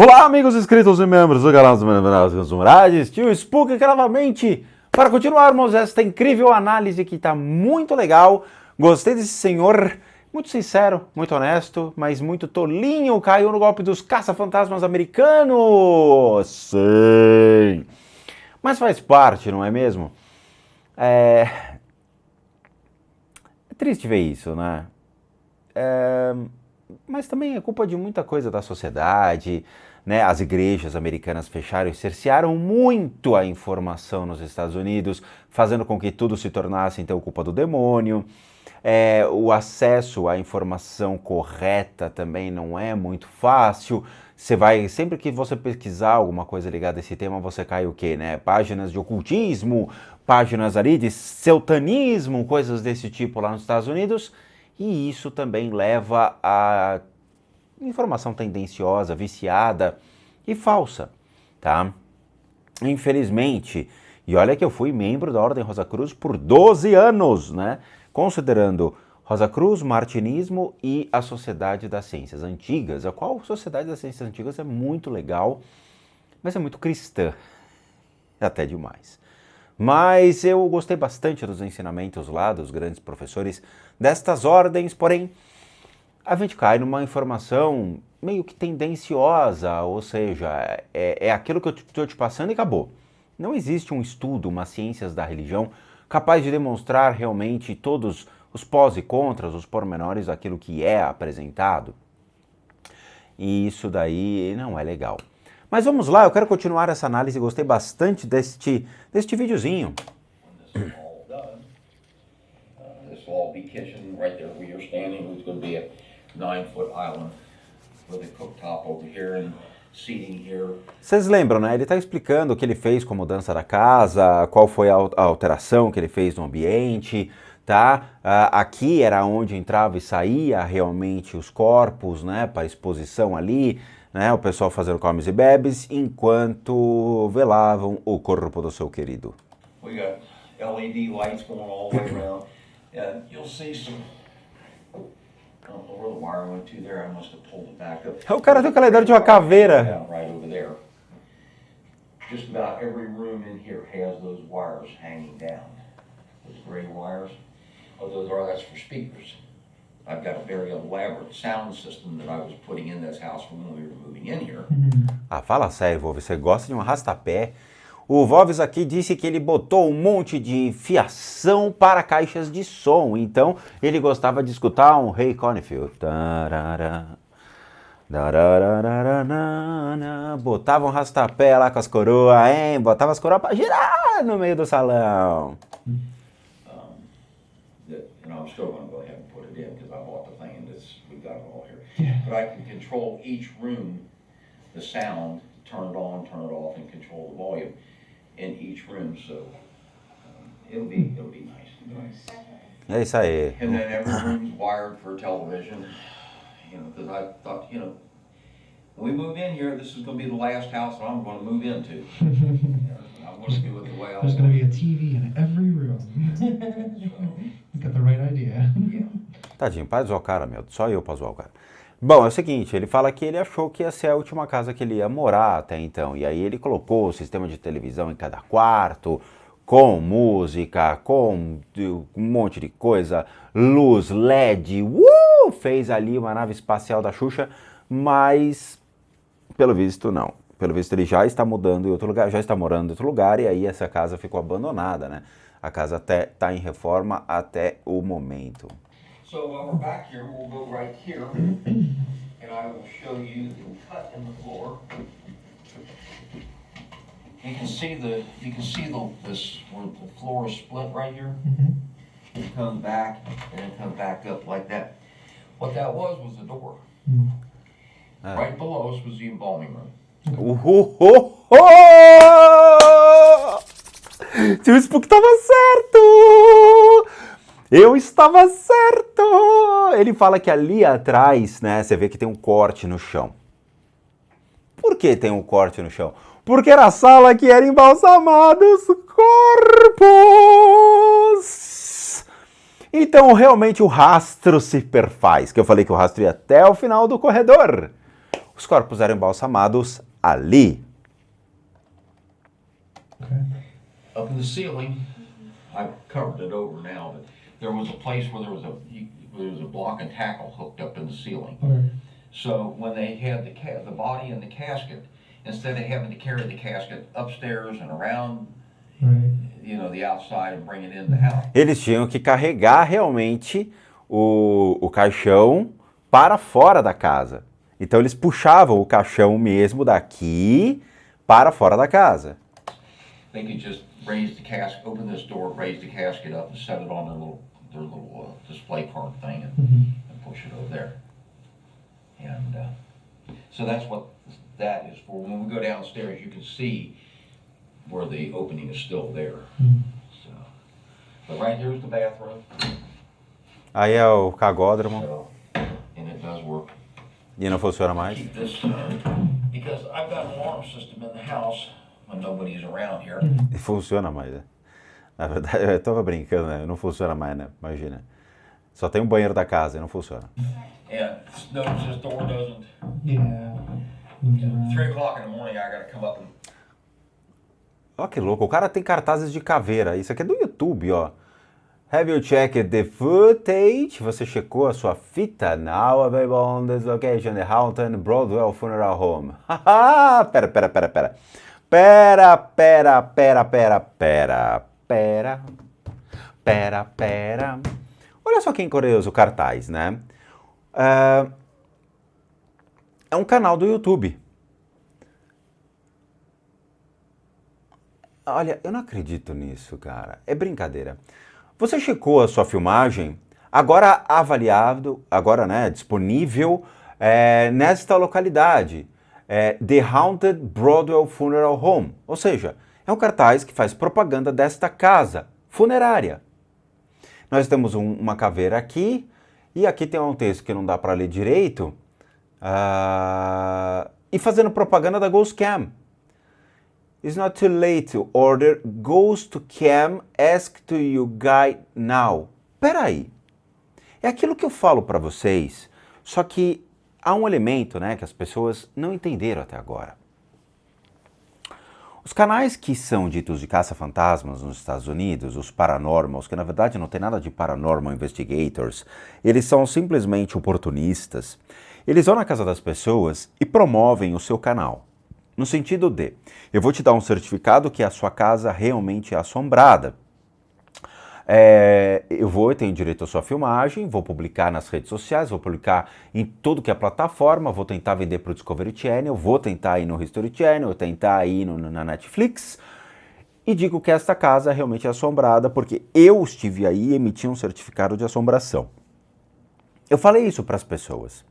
Olá, amigos inscritos e membros do canal dos Humorades, tio Spook aqui novamente para continuarmos esta incrível análise que está muito legal. Gostei desse senhor, muito sincero, muito honesto, mas muito tolinho, caiu no golpe dos caça-fantasmas americanos. Sim, mas faz parte, não é mesmo? É triste ver isso, né? Mas também é culpa de muita coisa da sociedade, né? As igrejas americanas fecharam e cercearam muito a informação nos Estados Unidos, fazendo com que tudo se tornasse então culpa do demônio. O acesso à informação correta também não é muito fácil. Sempre que você pesquisar alguma coisa ligada a esse tema, você cai o quê, né? Páginas de ocultismo, páginas ali de satanismo, coisas desse tipo lá nos Estados Unidos. E isso também leva a informação tendenciosa, viciada e falsa, tá? Infelizmente, e olha que eu fui membro da Ordem Rosa Cruz por 12 anos, né? Considerando Rosa Cruz, Martinismo e a Sociedade das Ciências Antigas, a qual Sociedade das Ciências Antigas é muito legal, mas é muito cristã, até demais. Mas eu gostei bastante dos ensinamentos lá dos grandes professores destas ordens, porém a gente cai numa informação meio que tendenciosa, ou seja, é aquilo que eu estou te passando e acabou. Não existe um estudo, uma ciências da religião capaz de demonstrar realmente todos os pós e contras, os pormenores daquilo que é apresentado. E isso daí não é legal. Mas vamos lá, eu quero continuar essa análise, gostei bastante deste videozinho. This will all be kitchen right there where you're standing. It's going to be a 9-foot island with a cooktop over here and seating here. Vocês lembram, né? Ele está explicando o que ele fez com a mudança da casa, qual foi a alteração que ele fez no ambiente, tá? Aqui era onde entrava e saía realmente os corpos, né? Para exposição ali, né? O pessoal fazendo comes e bebes, enquanto velavam o corpo do seu querido. We got LED lights going all the way around. And you'll see some, I don't know where the wire went to there. I must have pulled it back up. O cara tem o calendário de uma caveira. Yeah, right over there. Just about every room in here has those wires hanging down. Those gray wires. That's for speakers. I've got a very elaborate sound system that I was putting in this house when we were moving in here. Ah, fala sério, Wolves, você gosta de um arrastapé? O Wolves aqui disse que ele botou um monte de fiação para caixas de som, então ele gostava de escutar um Ray Connifield. Botava um arrastapé lá com as coroas, hein? Botava as coroas para girar no meio do salão. And I'm still going to go ahead and put it in because I bought the thing and we've got it all here. Yeah. But I can control each room, the sound, turn it on, turn it off, and control the volume in each room. So it'll be nice. É isso aí. And then every room's wired for television. Because I thought, when we move in here, this is going to be the last house that I'm going to move into. I want to do it the way I want. There's going to be a TV in every room. You've got the right idea. Yeah. Tadinho, para zoar o cara, meu. Só eu para zoar o cara. Bom, é o seguinte, ele fala que ele achou que ia ser a última casa que ele ia morar até então. E aí ele colocou o sistema de televisão em cada quarto, com música, com um monte de coisa, luz, LED, fez ali uma nave espacial da Xuxa, mas pelo visto não. Pelo visto ele já está mudando em outro lugar, já está morando em outro lugar e aí essa casa ficou abandonada, né? A casa até está em reforma até o momento. So while we're back here, we'll go right here, and I will show you the cut in the floor. You can see this where the floor is split right here. It comes back and it comes back up like that. What that was the door. Right below us was the embalming room. Tio Spook estava certo! Eu estava certo! Ele fala que ali atrás, né, você vê que tem um corte no chão. Por que tem um corte no chão? Porque era a sala que era embalsamados corpos! Então, realmente, o rastro se perfaz. Que eu falei que o rastro ia até o final do corredor. os corpos eram embalsamados ali. Okay. Up in the ceiling, I've covered it over now, but there was a place where there was a block and tackle hooked up in the ceiling. Okay. So when they had the body in the casket, instead of having to carry the casket upstairs and around, Right. The outside and bring it in the house. Eles tinham que carregar realmente o caixão para fora da casa. Então eles puxavam o caixão mesmo daqui para fora da casa. They could just raise the casket, open this door, raise the casket up and set it on their little display card thing and push it over there. And so that's what that is for. When we go downstairs, you can see where the opening is still there. So, but right here's the bathroom. Aí é o cagódromo So, and it does work. e não funciona mais. Keep this because I've got an alarm system in the house when nobody's around here. E funciona mais, né? Na verdade, eu tava brincando, né? Não funciona mais, né? Imagina. Só tem um banheiro da casa e não funciona. And notice this door doesn't. Yeah. Moves around. 3 o'clock in the morning, I gotta come up and. Ó que louco, o cara tem cartazes de caveira. Isso aqui é do YouTube, ó. Have you checked the footage? Você checou a sua fita? Now available on this location, the Haunted Broadwell Funeral Home. Haha, pera. Olha só que curioso o cartaz, né? É um canal do YouTube. Olha, eu não acredito nisso, cara. É brincadeira. Você checou a sua filmagem, agora avaliado, agora, né, disponível nesta localidade, The Haunted Broadwell Funeral Home. Ou seja, é um cartaz que faz propaganda desta casa funerária. Nós temos uma caveira aqui, e aqui tem um texto que não dá para ler direito, e fazendo propaganda da Ghost Cam. It's not too late to order Ghost Cam, ask to you guy now. Peraí, é aquilo que eu falo para vocês, só que há um elemento, né, que as pessoas não entenderam até agora. Os canais que são ditos de caça-fantasmas nos Estados Unidos, os paranormals, que na verdade não tem nada de paranormal investigators, eles são simplesmente oportunistas. Eles vão na casa das pessoas e promovem o seu canal. No sentido de, eu vou te dar um certificado que a sua casa realmente é assombrada. Eu tenho direito à sua filmagem, vou publicar nas redes sociais, vou publicar em tudo que é plataforma, vou tentar vender para o Discovery Channel, vou tentar ir no History Channel, vou tentar ir na Netflix, e digo que esta casa realmente é assombrada porque eu estive aí e emiti um certificado de assombração. Eu falei isso para as pessoas.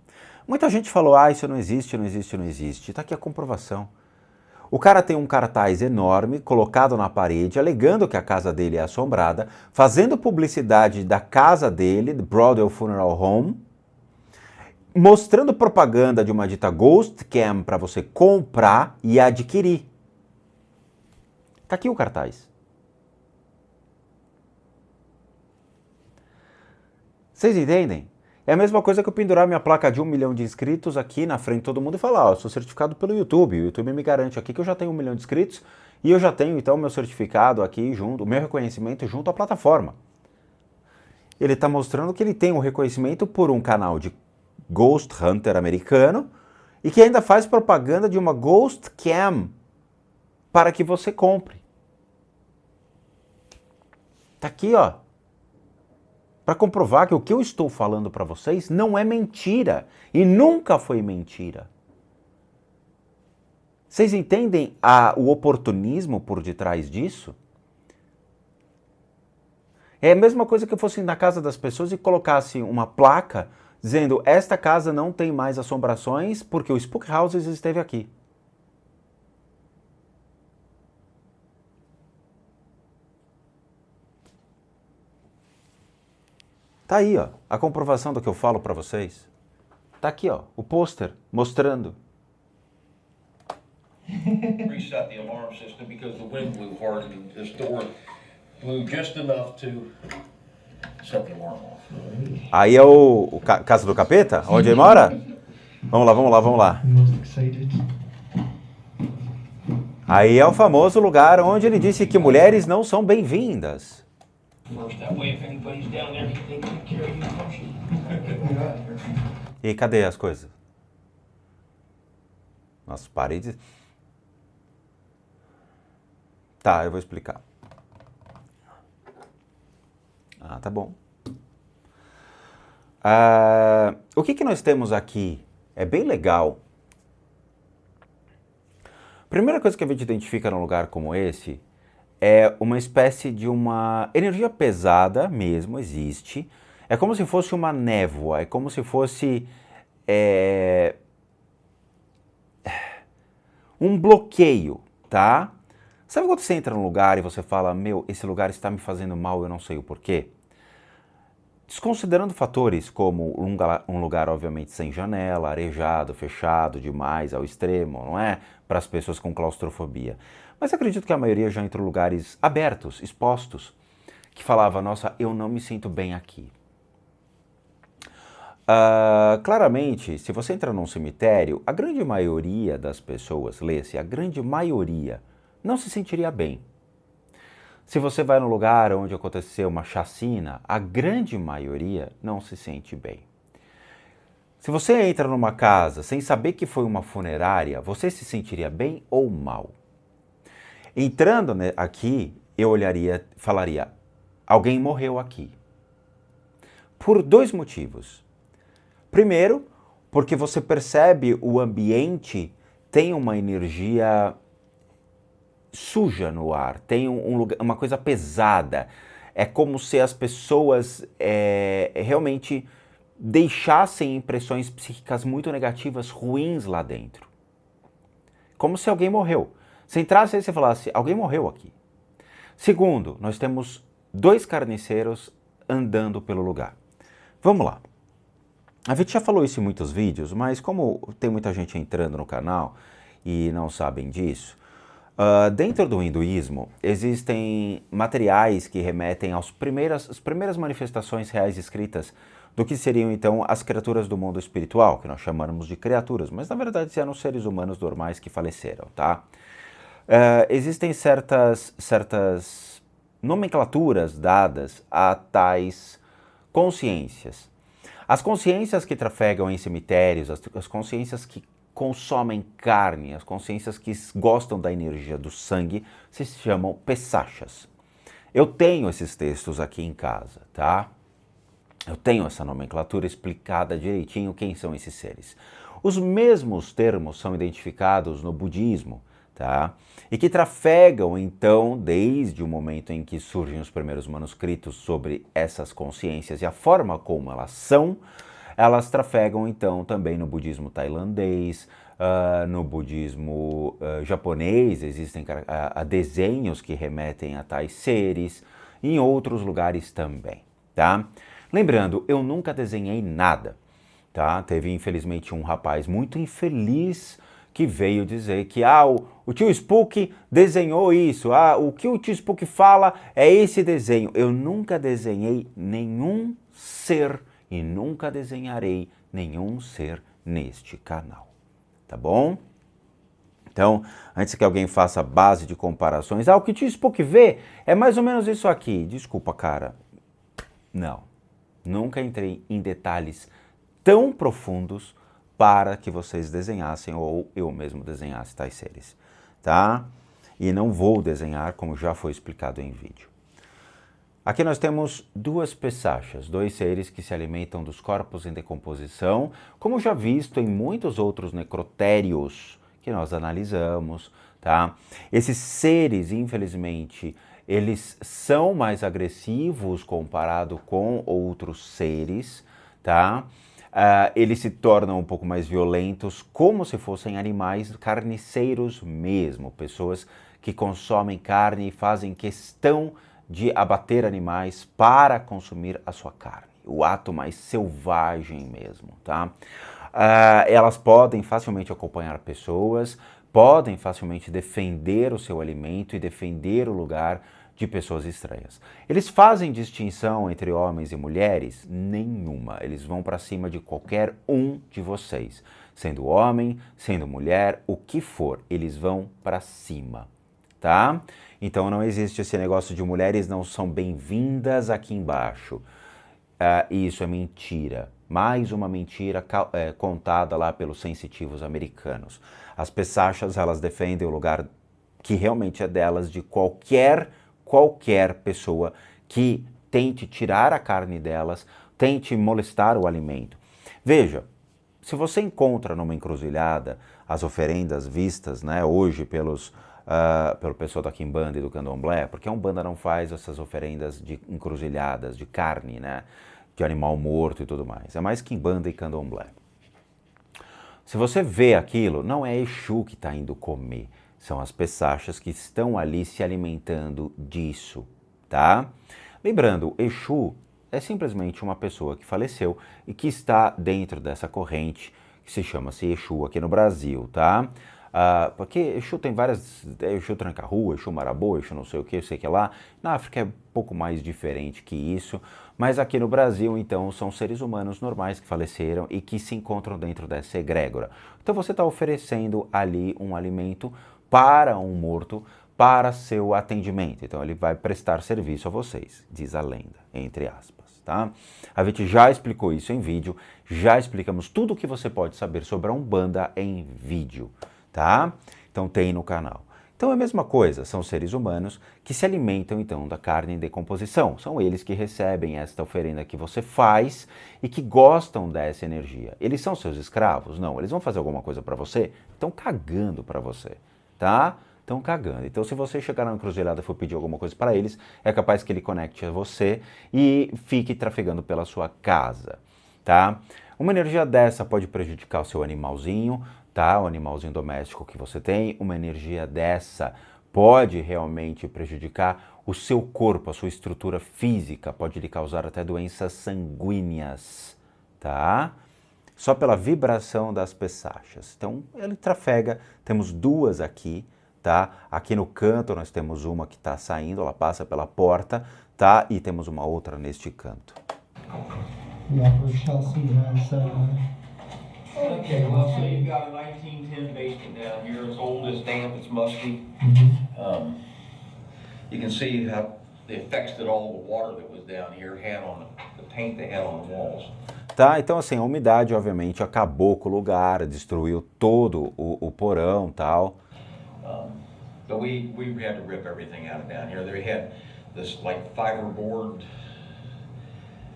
Muita gente falou, isso não existe. Está aqui a comprovação. O cara tem um cartaz enorme colocado na parede, alegando que a casa dele é assombrada, fazendo publicidade da casa dele, do Broadwell Funeral Home, mostrando propaganda de uma dita Ghost Cam para você comprar e adquirir. Está aqui o cartaz. Vocês entendem? É a mesma coisa que eu pendurar minha placa de 1 milhão de inscritos aqui na frente de todo mundo e falar, eu sou certificado pelo YouTube, o YouTube me garante aqui que eu já tenho 1 milhão de inscritos e eu já tenho então meu certificado aqui junto, o meu reconhecimento junto à plataforma. Ele está mostrando que ele tem um reconhecimento por um canal de Ghost Hunter americano e que ainda faz propaganda de uma Ghost Cam para que você compre. Tá aqui, ó. Para comprovar que o que eu estou falando para vocês não é mentira e nunca foi mentira. Vocês entendem o oportunismo por detrás disso? É a mesma coisa que eu fosse na casa das pessoas e colocasse uma placa dizendo esta casa não tem mais assombrações porque o Spook Houses esteve aqui. Tá aí, ó, a comprovação do que eu falo para vocês. Tá aqui, ó, o pôster mostrando. Reset the alarm system because the wind blew hard and this door blew just enough to set the alarm off. Aí é o Casa do Capeta, onde ele mora? Vamos lá, vamos lá, vamos lá. Most excited. Aí é o famoso lugar onde ele disse que mulheres não são bem-vindas. First, that way, if anybody's down there, they can take care of you first. E cadê as coisas? Nossa, paredes. Tá, eu vou explicar. Ah, tá bom. O que nós temos aqui é bem legal. Primeira coisa que a gente identifica num lugar como esse é uma espécie de uma energia pesada mesmo, existe. É como se fosse uma névoa, é como se fosse um bloqueio, tá? Sabe quando você entra num lugar e você fala, meu, esse lugar está me fazendo mal, eu não sei o porquê? Desconsiderando fatores como um lugar obviamente sem janela, arejado, fechado demais ao extremo, não é? Para as pessoas com claustrofobia. Mas acredito que a maioria já entrou em lugares abertos, expostos, que falava, nossa, eu não me sinto bem aqui. Claramente, se você entra num cemitério, a grande maioria das pessoas, lê-se, a grande maioria, não se sentiria bem. Se você vai num lugar onde aconteceu uma chacina, a grande maioria não se sente bem. Se você entra numa casa sem saber que foi uma funerária, você se sentiria bem ou mal? Entrando aqui, eu olharia, falaria, alguém morreu aqui. Por dois motivos. Primeiro, porque você percebe o ambiente tem uma energia suja no ar, tem uma coisa pesada. É como se as pessoas realmente deixassem impressões psíquicas muito negativas, ruins lá dentro. Como se alguém morreu. Se entrasse aí e você falasse, alguém morreu aqui. Segundo, nós temos 2 carniceiros andando pelo lugar. Vamos lá. A gente já falou isso em muitos vídeos, mas como tem muita gente entrando no canal e não sabem disso, dentro do hinduísmo existem materiais que remetem às primeiras manifestações reais escritas do que seriam então as criaturas do mundo espiritual, que nós chamamos de criaturas, mas na verdade eram seres humanos normais que faleceram, tá? Existem certas nomenclaturas dadas a tais consciências. As consciências que trafegam em cemitérios, as consciências que consomem carne, as consciências que gostam da energia do sangue, se chamam pesachas. Eu tenho esses textos aqui em casa, tá? Eu tenho essa nomenclatura explicada direitinho quem são esses seres. Os mesmos termos são identificados no budismo, tá? E que trafegam, então, desde o momento em que surgem os primeiros manuscritos sobre essas consciências e a forma como elas são, elas trafegam, então, também no budismo tailandês, no budismo japonês, existem desenhos que remetem a tais seres, e em outros lugares também, tá? Lembrando, eu nunca desenhei nada, tá? Teve, infelizmente, um rapaz muito infeliz que veio dizer que o tio Spook desenhou isso, o que o tio Spook fala é esse desenho. Eu nunca desenhei nenhum ser e nunca desenharei nenhum ser neste canal, tá bom? Então, antes que alguém faça base de comparações, o que o tio Spook vê é mais ou menos isso aqui. Desculpa, cara. Não, nunca entrei em detalhes tão profundos para que vocês desenhassem ou eu mesmo desenhasse tais seres, tá? E não vou desenhar, como já foi explicado em vídeo. Aqui nós temos 2 pesachas, 2 seres que se alimentam dos corpos em decomposição, como já visto em muitos outros necrotérios que nós analisamos, tá? Esses seres, infelizmente, eles são mais agressivos comparado com outros seres, tá? Eles se tornam um pouco mais violentos, como se fossem animais carniceiros mesmo, pessoas que consomem carne e fazem questão de abater animais para consumir a sua carne, o ato mais selvagem mesmo, tá? Elas podem facilmente acompanhar pessoas, podem facilmente defender o seu alimento e defender o lugar de pessoas estranhas. Eles fazem distinção entre homens e mulheres? Nenhuma. Eles vão para cima de qualquer um de vocês. sendo homem, sendo mulher, o que for, eles vão para cima, tá? Então não existe esse negócio de mulheres não são bem-vindas aqui embaixo. Isso é mentira. Mais uma mentira contada lá pelos sensitivos americanos. As Pesachas, elas defendem o lugar que realmente é delas de qualquer pessoa que tente tirar a carne delas, tente molestar o alimento. Veja, se você encontra numa encruzilhada as oferendas vistas, né, hoje pelo pessoal da Quimbanda e do Candomblé, porque a Umbanda não faz essas oferendas de encruzilhadas, de carne, né, de animal morto e tudo mais. É mais Quimbanda e Candomblé. Se você vê aquilo, não é Exu que está indo comer, são as Pesachas que estão ali se alimentando disso, tá? Lembrando, Exu é simplesmente uma pessoa que faleceu e que está dentro dessa corrente que se chama-se Exu aqui no Brasil, tá? Porque Exu tem várias, Exu Tranca-Rua, Exu Marabô, Exu não sei o que, eu sei que lá. Na África é um pouco mais diferente que isso, mas aqui no Brasil, então, são seres humanos normais que faleceram e que se encontram dentro dessa egrégora. Então você está oferecendo ali um alimento para um morto, para seu atendimento. Então ele vai prestar serviço a vocês, diz a lenda, entre aspas, tá? A gente já explicou isso em vídeo, já explicamos tudo o que você pode saber sobre a Umbanda em vídeo, tá? Então tem no canal. Então é a mesma coisa, são seres humanos que se alimentam então da carne em decomposição. São eles que recebem esta oferenda que você faz e que gostam dessa energia. Eles são seus escravos? Não, eles vão fazer alguma coisa para você? Estão cagando para você, tá? Estão cagando. Então, se você chegar na encruzilhada e for pedir alguma coisa para eles, é capaz que ele conecte a você e fique trafegando pela sua casa, tá? Uma energia dessa pode prejudicar o seu animalzinho, tá? O animalzinho doméstico que você tem. Uma energia dessa pode realmente prejudicar o seu corpo, a sua estrutura física, pode lhe causar até doenças sanguíneas, tá? Só pela vibração das Pesachas. Então, ele trafega, temos duas aqui, tá? Aqui no canto nós temos uma que está saindo, ela passa pela porta, tá? E temos uma outra neste canto. The Upper Chelsea has, Okay, well, so you've got a 1910 basement down here. It's old, it's damp, it's musty. You can see how the effects that all the water that was down here had on the paint they had on the walls. Tá, então assim, a umidade obviamente acabou com o lugar, destruiu todo o porão e tal. But we had to rip everything out of down here. They had this like fiberboard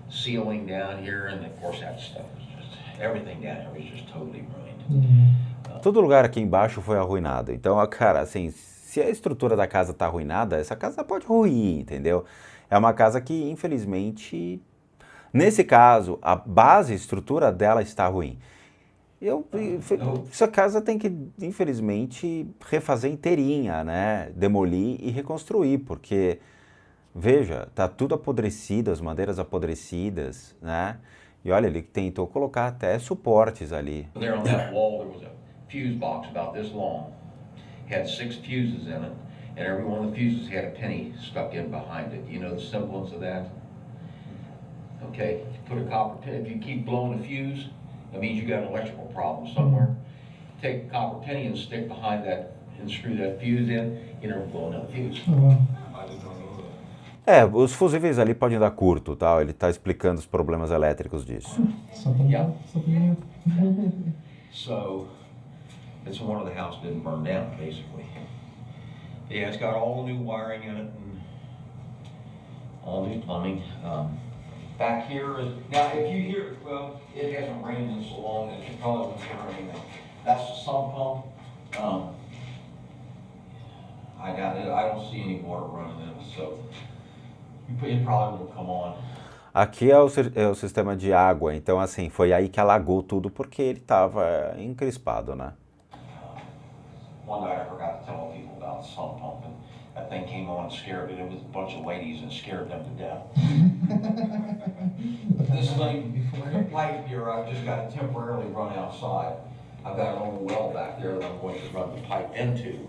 ceiling down here, and of course that stuff was just, everything down here was just totally ruined. Todo lugar aqui embaixo foi arruinado. Então, cara, assim, se a estrutura da casa tá arruinada, essa casa pode ruir, entendeu? É uma casa que, infelizmente, nesse caso, a base, a estrutura dela está ruim. Essa casa tem que, infelizmente, refazer inteirinha, né? Demolir e reconstruir, porque, veja, tá tudo apodrecido, as madeiras apodrecidas, né? E olha, ele tentou colocar até suportes ali. There on that wall there was a fuse box about this long. Had 6 fuses in it, and every one of the fuses had a penny stuck in behind it. You know the semblance of that? Okay, you put a copper penny, if you keep blowing a fuse, that means you got an electrical problem somewhere. Take a copper penny and stick behind that and screw that fuse in, you never blow another fuse. Os fusíveis ali podem dar curto, tá? Ele tá explicando os problemas elétricos disso. Yeah. Something new. So, it's one of the house didn't burn down, basically. Yeah, it's got all the new wiring in it and all new plumbing. Back here is, now if you hear, well, it hasn't rained in so long that you probably won't hear anything. That's the sump pump. I got it, I don't see any water running in it, so it probably won't come on. Aqui é o sistema de água, então assim, foi aí que alagou tudo porque ele estava encrespado, né? One night I forgot to tell people about the sump pump, and that thing came on and scared it. It was a bunch of ladies and scared them to death. This thing, the pipe here, I've just got to temporarily run outside. I've got an old well back there that I'm going to run the pipe into,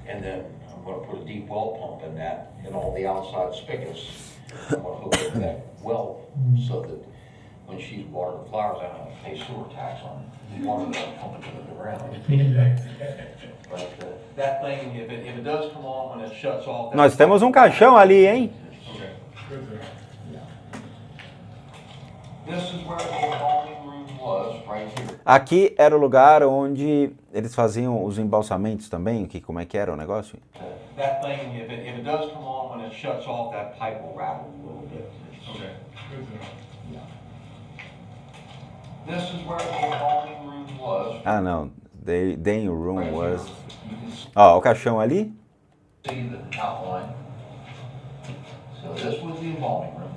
and then I'm going to put a deep well pump in that, and all the outside spigots. I'm going to hook up that well so that when she's watering the flowers, I don't pay sewer tax on water that pumping to the ground. But that thing, if it does come on when it shuts off. Nós temos um caixão ali, hein? This is where the embalming room was, right here. Aqui era o lugar onde eles faziam os embalsamentos também, como é que era o negócio? That thing, if it does come on when it shuts off, that pipe will rattle a little bit. Okay, good to know. Yeah. This is where the embalming room was. Ah, não. The room Right was... here. You can Ó, o caixão ali. see the outline. So this was the embalming room.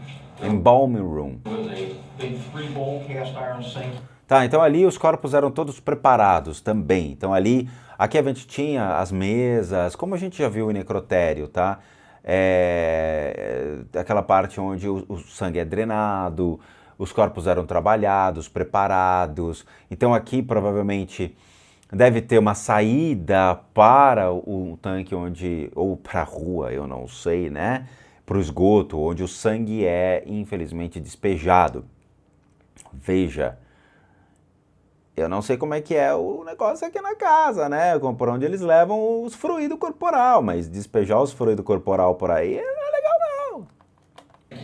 Embalming room. There was a big 3-bowl cast iron sink. Tá, então ali os corpos eram todos preparados também. Então ali, aqui a gente tinha as mesas, como a gente já viu em necrotério, tá? Aquela parte onde o sangue é drenado, os corpos eram trabalhados, preparados. Então aqui provavelmente deve ter uma saída para o tanque ou para a rua, eu não sei, né? Para o esgoto, onde o sangue é infelizmente despejado. Veja, eu não sei como é que é o negócio aqui na casa, né? Por onde eles levam os fluidos corporal, mas despejar os fluidos corporal por aí não é legal não.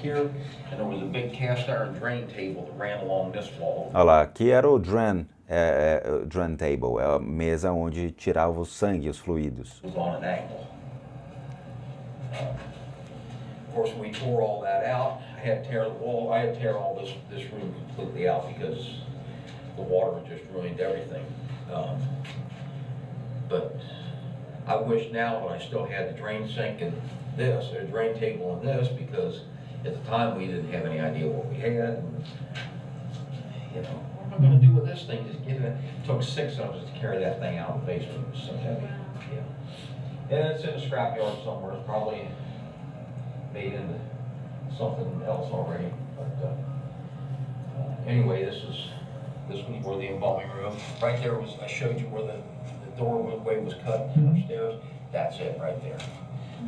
Here, and there was a big cast iron drain table that ran along this wall. Olha lá, aqui era o drain table, é a mesa onde tirava o sangue, os fluidos. It was on an angle. Of course, when we tore all that out, I had to tear the wall. I had to tear all this room completely out because the water just ruined everything. But I wish now when I still had the drain sink and this, or drain table and this, because at the time we didn't have any idea what we had. And, you know, what am I going to do with this thing? Just get it. It took 6 of us to carry that thing out of the basement. It was so heavy. Yeah. And it's in a scrapyard somewhere. It's probably made into something else already. But anyway, this was where the embalming room. Right there was, I showed you where the doorway was cut upstairs. That's it right there.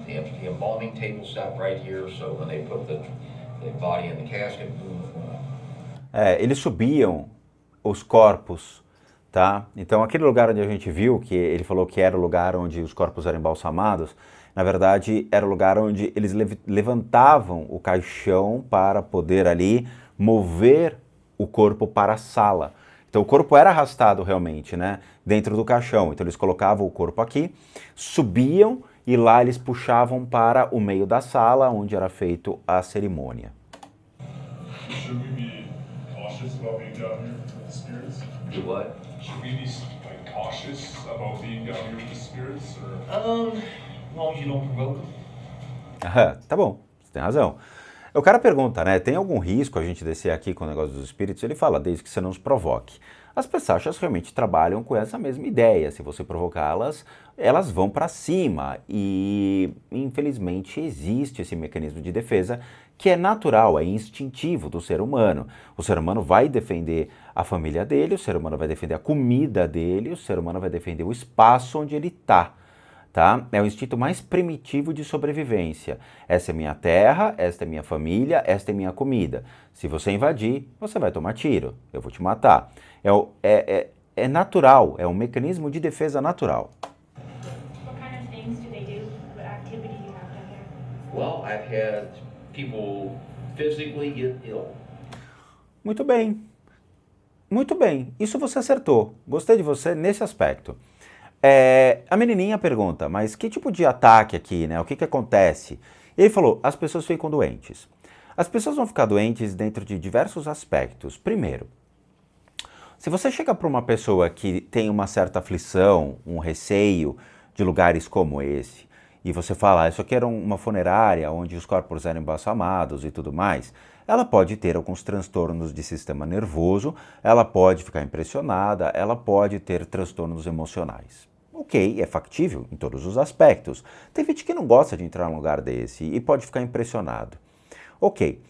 The embalming table sat right here, so when they put the body in the casket, boom. Eles subiam os corpos, tá? Então aquele lugar onde a gente viu, que ele falou que era o lugar onde os corpos eram embalsamados, na verdade era o lugar onde eles levantavam o caixão para poder ali mover o corpo para a sala. Então o corpo era arrastado realmente, né? Dentro do caixão. Então eles colocavam o corpo aqui, subiam e lá eles puxavam para o meio da sala onde era feito a cerimônia. Should we be cautious about being down here with the spirits? Do what? Should we be like cautious about being down here with the spirits, or? As long as you don't provoke them. Aham, tá bom, você tem razão. O cara pergunta, né, tem algum risco a gente descer aqui com o negócio dos espíritos? Ele fala, desde que você não os provoque. As pessoas realmente trabalham com essa mesma ideia. Se você provocá-las, elas vão para cima. E, infelizmente, existe esse mecanismo de defesa que é natural, é instintivo do ser humano. O ser humano vai defender a família dele, o ser humano vai defender a comida dele, o ser humano vai defender o espaço onde ele está. Tá? É o instinto mais primitivo de sobrevivência. Essa é minha terra, esta é minha família, esta é minha comida. Se você invadir, você vai tomar tiro, eu vou te matar. É natural, é um mecanismo de defesa natural. What kind of things do they do? What activity do you have down there? Well, I've had people physically get ill. Muito bem. Muito bem. Isso você acertou. Gostei de você nesse aspecto. A menininha pergunta, mas que tipo de ataque aqui, né? O que acontece? Ele falou, as pessoas ficam doentes. As pessoas vão ficar doentes dentro de diversos aspectos. Primeiro, se você chega para uma pessoa que tem uma certa aflição, um receio de lugares como esse, e você fala, isso aqui era uma funerária onde os corpos eram embalsamados e tudo mais, ela pode ter alguns transtornos de sistema nervoso, ela pode ficar impressionada, ela pode ter transtornos emocionais. Ok, é factível em todos os aspectos. Tem gente que não gosta de entrar num lugar desse e pode ficar impressionado. Ok.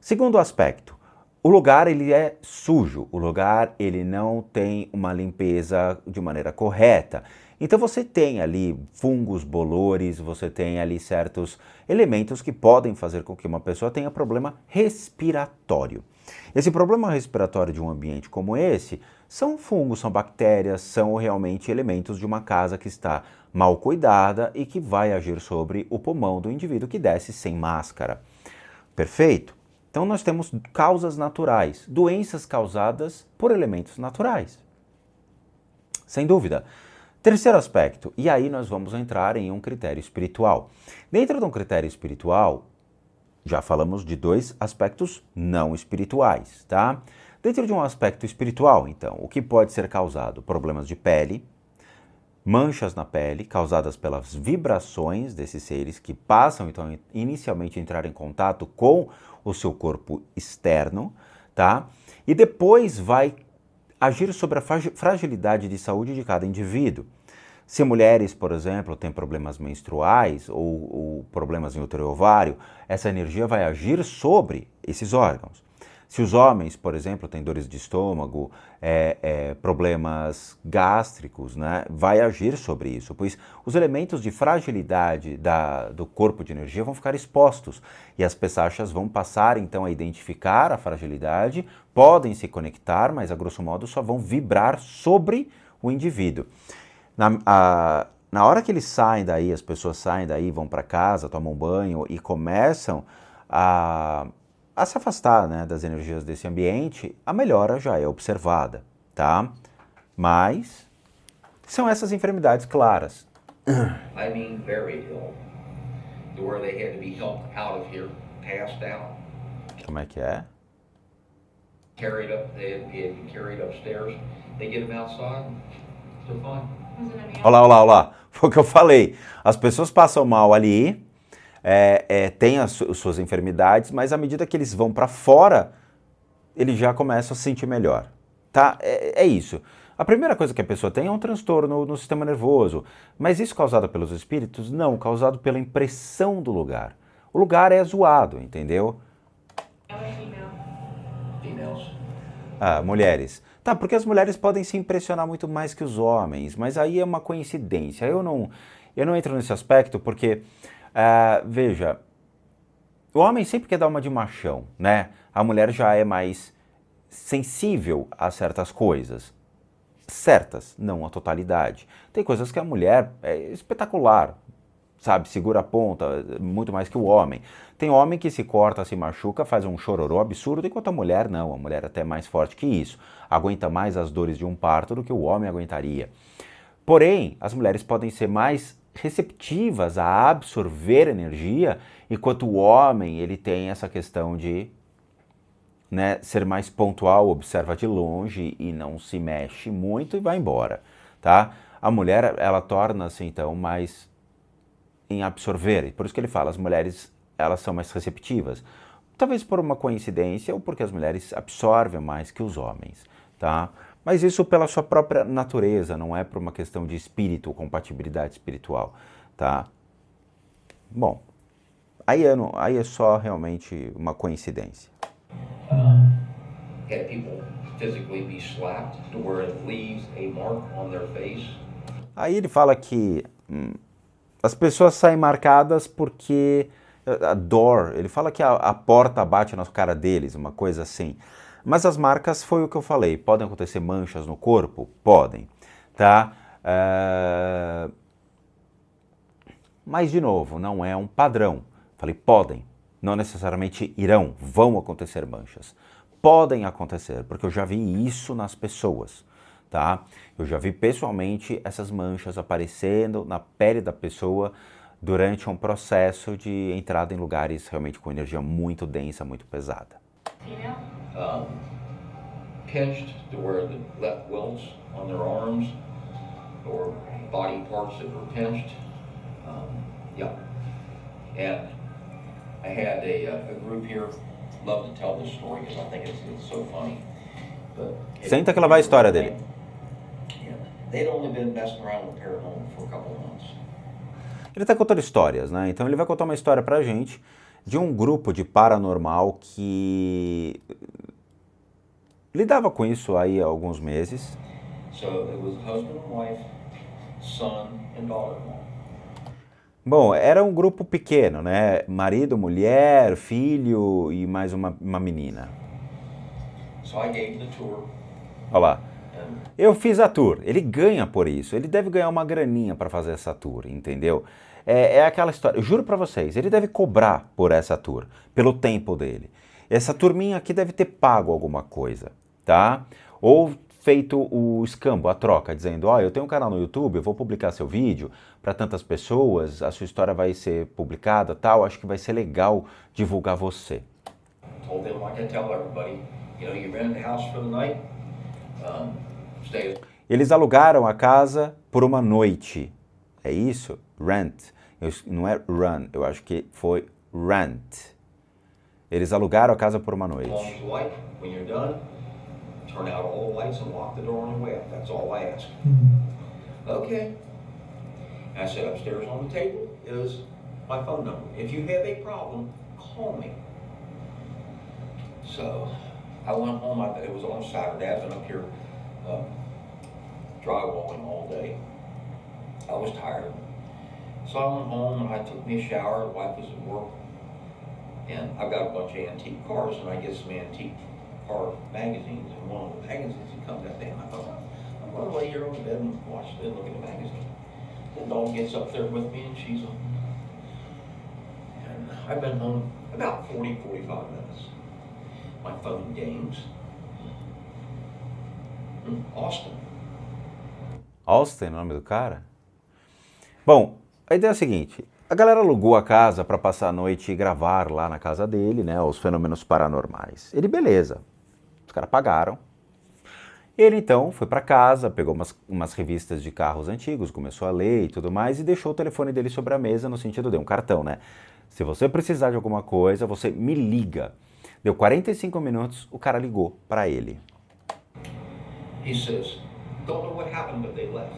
Segundo aspecto, o lugar ele é sujo, o lugar ele não tem uma limpeza de maneira correta. Então você tem ali fungos, bolores, você tem ali certos elementos que podem fazer com que uma pessoa tenha problema respiratório. Esse problema respiratório de um ambiente como esse são fungos, são bactérias, são realmente elementos de uma casa que está mal cuidada e que vai agir sobre o pulmão do indivíduo que desce sem máscara. Perfeito? Então nós temos causas naturais, doenças causadas por elementos naturais. Sem dúvida. Terceiro aspecto, e aí nós vamos entrar em um critério espiritual. Dentro de um critério espiritual, já falamos de dois aspectos não espirituais, tá? Dentro de um aspecto espiritual, então, o que pode ser causado? Problemas de pele, manchas na pele causadas pelas vibrações desses seres que passam, então, inicialmente a entrar em contato com o seu corpo externo, tá? E depois vai agir sobre a fragilidade de saúde de cada indivíduo. Se mulheres, por exemplo, têm problemas menstruais ou problemas em útero e ovário, essa energia vai agir sobre esses órgãos. Se os homens, por exemplo, têm dores de estômago, problemas gástricos, né, vai agir sobre isso, pois os elementos de fragilidade do corpo de energia vão ficar expostos e as pesachas vão passar então a identificar a fragilidade, podem se conectar, mas a grosso modo só vão vibrar sobre o indivíduo. Na hora que eles saem daí, as pessoas saem daí, vão para casa, tomam banho e começam a se afastar, né, das energias desse ambiente, a melhora já é observada, tá? Mas são essas enfermidades claras. I mean very ill, to where they had to be helped out of here, passed out, Como é que é? carried up, they had to be carried upstairs. They get them outside, they're fine. Olha lá. Foi o que eu falei. As pessoas passam mal ali, têm as suas enfermidades, mas à medida que eles vão para fora, eles já começam a se sentir melhor. Tá? É isso. A primeira coisa que a pessoa tem é um transtorno no sistema nervoso. Mas isso causado pelos espíritos? Não, causado pela impressão do lugar. O lugar é zoado, entendeu? Females. Ah, mulheres. Tá, porque as mulheres podem se impressionar muito mais que os homens, mas aí é uma coincidência. Eu não entro nesse aspecto porque, veja, o homem sempre quer dar uma de machão, né? A mulher já é mais sensível a certas coisas. Certas, não a totalidade. Tem coisas que a mulher é espetacular, sabe? Segura a ponta, muito mais que o homem. Tem homem que se corta, se machuca, faz um chororô absurdo, enquanto a mulher não. A mulher é até mais forte que isso. Aguenta mais as dores de um parto do que o homem aguentaria. Porém, as mulheres podem ser mais receptivas a absorver energia, enquanto o homem ele tem essa questão de, né, ser mais pontual, observa de longe e não se mexe muito e vai embora, tá? A mulher, ela torna-se então mais em absorver, e por isso que ele fala, as mulheres, elas são mais receptivas. Talvez por uma coincidência ou porque as mulheres absorvem mais que os homens, tá? Mas isso pela sua própria natureza, não é por uma questão de espírito, compatibilidade espiritual, tá? Bom, aí é só realmente uma coincidência. Had people physically be slapped to where it leaves a mark on their face. Aí ele fala que as pessoas saem marcadas porque a door, ele fala que a porta bate na cara deles, uma coisa assim. Mas as marcas foi o que eu falei, podem acontecer manchas no corpo? Podem, tá? Mas, de novo, não é um padrão. Falei, podem, não necessariamente vão acontecer manchas. Podem acontecer, porque eu já vi isso nas pessoas, tá? Eu já vi pessoalmente essas manchas aparecendo na pele da pessoa durante um processo de entrada em lugares realmente com energia muito densa, muito pesada. Pinched to where the left welts on their arms or body parts that were pinched. And I had a group here, love to tell this story because I think it's so funny. But Senta que lá vai a história dele. Yeah, they'd only been messing around with paranormal for a couple of months. Ele está contando histórias, né? Então ele vai contar uma história pra gente de um grupo de paranormal que lidava com isso aí há alguns meses. So it was a husband and wife. son, and daughter-in-law. Bom, era um grupo pequeno, né? Marido, mulher, filho e mais uma menina. So I gave him the tour, Olha lá. and Eu fiz a tour, ele ganha por isso, ele deve ganhar uma graninha para fazer essa tour, entendeu? É aquela história, eu juro para vocês, ele deve cobrar por essa tour, pelo tempo dele. Essa turminha aqui deve ter pago alguma coisa, tá? Ou feito o escambo, a troca, dizendo, ó, eu tenho um canal no YouTube, eu vou publicar seu vídeo para tantas pessoas, a sua história vai ser publicada, tal, acho que vai ser legal divulgar você. told them like I tell everybody, you rent the house for the night, stay. Eles alugaram a casa por uma noite, é isso? Rent, não é run, eu acho que foi rent. Eles alugaram a casa por uma As long noite. as you like, when you're done, turn out all the lights and lock the door on your way out. That's all I ask. Okay. And I said upstairs on the table is my phone number. If you have a problem, call me. So I went home. It was on Saturday. I've been up here drywalling all day. I was tired. So I went home and I took me a shower. The wife was at work. And I've got a bunch of antique cars, and I get some antique car magazines. And one of the magazines, it comes out there, and I thought, I'm going to lay here on the bed and watch and look at the magazine. The dog gets up there with me, and she's on. And I've been home about 40, 45 minutes. My phone dings. Austin. Austin, o nome do cara? Bom, a ideia é a seguinte, a galera alugou a casa para passar a noite e gravar lá na casa dele, né, os fenômenos paranormais. Ele, beleza, os caras pagaram. Ele então foi para casa, pegou umas revistas de carros antigos, começou a ler e tudo mais e deixou o telefone dele sobre a mesa no sentido de um cartão, né? Se você precisar de alguma coisa, você me liga. Deu 45 minutos, o cara ligou para ele. He says, don't know what happened, but they left.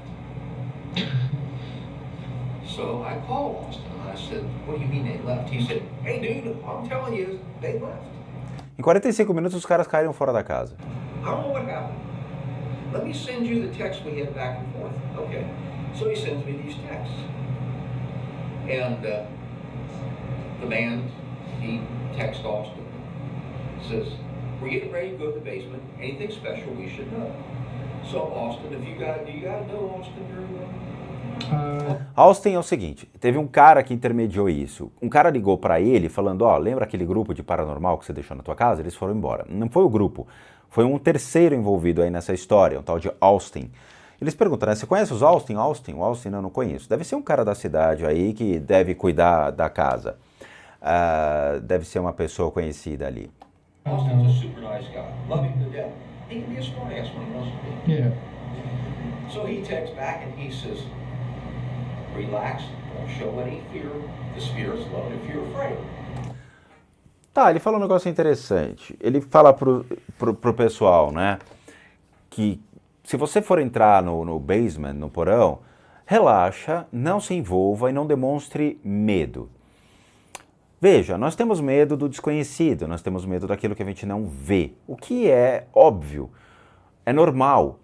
So I called Austin and I said, what do you mean they left? He said, hey dude, I'm telling you, they left. Em 45 minutos os caras caíram fora da casa. I don't know what happened. Let me send you the text we had back and forth. Okay. So he sends me these texts. And the man, he texts Austin. Says, we're getting ready to go to the basement. Anything special we should know. So Austin, do you gotta know Austin very well? Austin é o seguinte, teve um cara que intermediou isso. Um cara ligou pra ele falando, ó, lembra aquele grupo de paranormal que você deixou na tua casa? Eles foram embora. Não foi o grupo, foi um terceiro envolvido aí nessa história, um tal de Austin. Eles perguntaram, né, você conhece os Austin? Austin? O Austin eu não conheço. Deve ser um cara da cidade aí que deve cuidar da casa. Deve ser uma pessoa conhecida ali. Austin's a super nice guy. Love him to death. He can be a smart ass when he wants to be. Yeah. So he texts back and he says, relax, don't show any fear. The spirits love it if you're afraid. Tá, ele fala um negócio interessante. Ele fala pro pessoal, né, que se você for entrar no basement, no porão, relaxa, não se envolva e não demonstre medo. Veja, nós temos medo do desconhecido, nós temos medo daquilo que a gente não vê, o que é óbvio, é normal.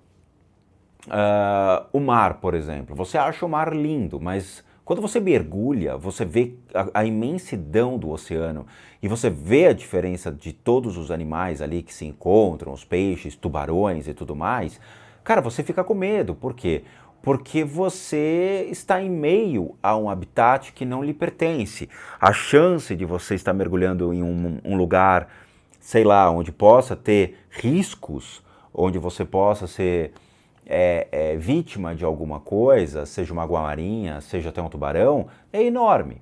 O mar, por exemplo, você acha o mar lindo, mas quando você mergulha, você vê a imensidão do oceano e você vê a diferença de todos os animais ali que se encontram, os peixes, tubarões e tudo mais, cara, você fica com medo. Por quê? Porque você está em meio a um habitat que não lhe pertence. A chance de você estar mergulhando em um lugar, sei lá, onde possa ter riscos, onde você possa ser vítima de alguma coisa, seja uma água-marinha, seja até um tubarão, é enorme.